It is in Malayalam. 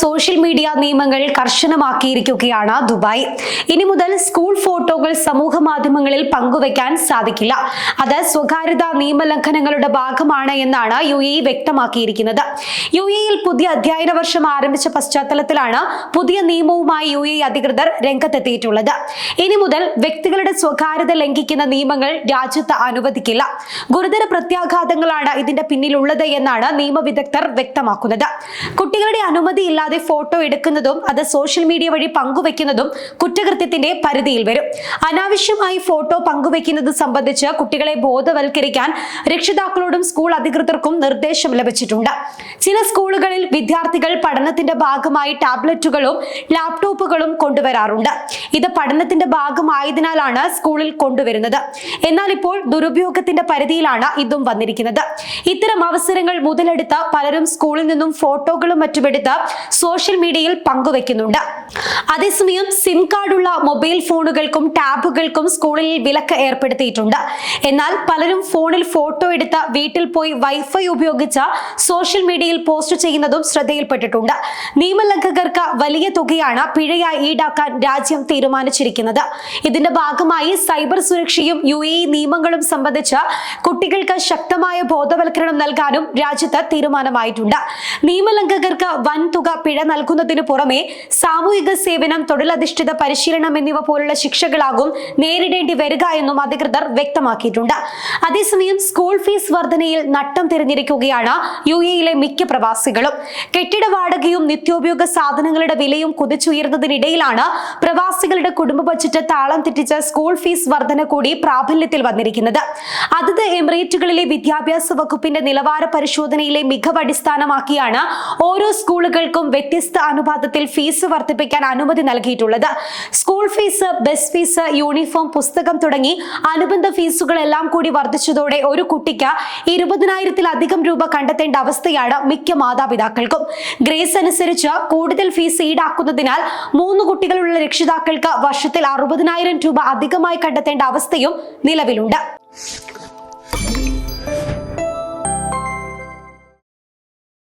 സോഷ്യൽ മീഡിയ നിയമങ്ങൾ കർശനമാക്കിയിരിക്കുകയാണ് ദുബായ്. ഇനി മുതൽ സ്കൂൾ ഫോട്ടോകൾ സമൂഹ മാധ്യമങ്ങളിൽ പങ്കുവയ്ക്കാൻ സാധിക്കില്ല. അത് സ്വകാര്യതാ നിയമലംഘനങ്ങളുടെ ഭാഗമാണ് എന്നാണ് UAE വ്യക്തമാക്കിയിരിക്കുന്നത്. UAEയിൽ പുതിയ അധ്യയന വർഷം ആരംഭിച്ച പശ്ചാത്തലത്തിലാണ് പുതിയ നിയമവുമായി UAE അധികൃതർ രംഗത്തെത്തിയിട്ടുള്ളത്. ഇനി മുതൽ വ്യക്തികളുടെ സ്വകാര്യത ലംഘിക്കുന്ന നിയമങ്ങൾ രാജ്യത്ത് അനുവദിക്കില്ല. ഗുരുതര പ്രത്യാഘാതങ്ങളാണ് ഇതിന്റെ പിന്നിലുള്ളത് എന്നാണ് നിയമവിദഗ്ധർ വ്യക്തമാക്കുന്നത്. കുട്ടികളുടെ അനുമതിയില്ലാതെ ഫോട്ടോ എടുക്കുന്നതും അത് സോഷ്യൽ മീഡിയ വഴി പങ്കുവെക്കുന്നതും കുറ്റകൃത്യത്തിന്റെ പരിധിയിൽ വരും. അനാവശ്യമായി ഫോട്ടോ പങ്കുവെക്കുന്നത് സംബന്ധിച്ച് കുട്ടികളെ ബോധവൽക്കരിക്കാൻ രക്ഷിതാക്കളോടും സ്കൂൾ അധികൃതർക്കും നിർദ്ദേശം ലഭിച്ചിട്ടുണ്ട്. ചില സ്കൂളുകളിൽ വിദ്യാർത്ഥികൾ പഠനത്തിന്റെ ഭാഗമായി ടാബ്ലറ്റുകളും ലാപ്ടോപ്പുകളും കൊണ്ടുവരാറുണ്ട്. ഇത് പഠനത്തിന്റെ ഭാഗമായതിനാലാണ് സ്കൂളിൽ കൊണ്ടുവരുന്നത്. എന്നാൽ ഇപ്പോൾ ദുരുപയോഗത്തിന്റെ പരിധിയിലാണ് ഇതും വന്നിരിക്കുന്നത്. ഇത്തരം അവസരങ്ങൾ മുതലെടുത്ത പലരും സ്കൂളിൽ നിന്നും ഫോട്ടോകളും മറ്റുമെടുത്ത് സോഷ്യൽ മീഡിയയിൽ പങ്കുവെക്കുന്നുണ്ട്. അതേസമയം സിം കാർഡുള്ള മൊബൈൽ ഫോണുകൾക്കും ടാബുകൾക്കും സ്കൂളിൽ വിലക്ക് ഏർപ്പെടുത്തിയിട്ടുണ്ട്. എന്നാൽ പലരും ഫോണിൽ ഫോട്ടോ എടുത്ത് വീട്ടിൽ പോയി വൈഫൈ ഉപയോഗിച്ച് സോഷ്യൽ മീഡിയയിൽ പോസ്റ്റ് ചെയ്യുന്നതും ശ്രദ്ധയിൽപ്പെട്ടിട്ടുണ്ട്. നിയമലംഘകർക്ക് വലിയ തുകയാണ് പിഴയായി ഈടാക്കാൻ രാജ്യം തീരുമാനിച്ചിരിക്കുന്നത്. ഇതിന്റെ ഭാഗമായി സൈബർ സുരക്ഷയും UAE നിയമങ്ങളും സംബന്ധിച്ച് കുട്ടികൾക്ക് ശക്തമായ ബോധവൽക്കരണം നൽകാനും രാജ്യത്ത് തീരുമാനമായിട്ടുണ്ട്. നിയമലംഘകർക്ക് വൻ തുക പിഴ നൽകുന്നതിനു പുറമെ സാമൂഹിക സേവനം, തൊഴിലധിഷ്ഠിത പരിശീലനം എന്നിവ പോലുള്ള ശിക്ഷകളാകും നേരിടേണ്ടി വരിക എന്നും അധികൃതർ വ്യക്തമാക്കിയിട്ടുണ്ട്. അതേസമയം സ്കൂൾ ഫീസ് വർധനയിൽ നട്ടം തിരിഞ്ഞിരിക്കുകയാണ് UAEയിലെ മിക്ക പ്രവാസികളും. കെട്ടിട വാടകയും നിത്യോപയോഗ സാധനങ്ങളുടെ വിലയും കുതിച്ചുയർന്നതിനിടയിലാണ് പ്രവാസികളുടെ കുടുംബ ബജറ്റ് താളം തെറ്റിച്ച സ്കൂൾ ഫീസ് വർധന കൂടി പ്രാബല്യത്തിൽ വന്നിരിക്കുന്നത്. അതത് എമിറേറ്റുകളിലെ വിദ്യാഭ്യാസ വകുപ്പിന്റെ നിലവാര പരിശോധനയിലെ മികവ് അടിസ്ഥാനമാക്കിയാണ് ഓരോ സ്കൂളുകൾക്കും വ്യത്യസ്ത അനുപാതത്തിൽ ഫീസ് വർദ്ധിപ്പിക്കാൻ അനുമതി നൽകിയിട്ടുള്ളത്. School fees, bus fees, uniform, പുസ്തകം തുടങ്ങി അനുബന്ധ ഫീസുകളെല്ലാം കൂടി വർദ്ധിച്ചതോടെ ഒരു കുട്ടിക്ക് 20,000-ലധികം രൂപ കണ്ടെത്തേണ്ട അവസ്ഥയാണ് മിക്ക മാതാപിതാക്കൾക്കും. ഗ്രേസ് അനുസരിച്ച് കൂടുതൽ ഫീസ് ഈടാക്കുന്നതിനാൽ 3 കുട്ടികളുള്ള രക്ഷിതാക്കൾക്ക് വർഷത്തിൽ 60,000 രൂപ അധികമായി കണ്ടെത്തേണ്ട അവസ്ഥയും നിലവിലുണ്ട്.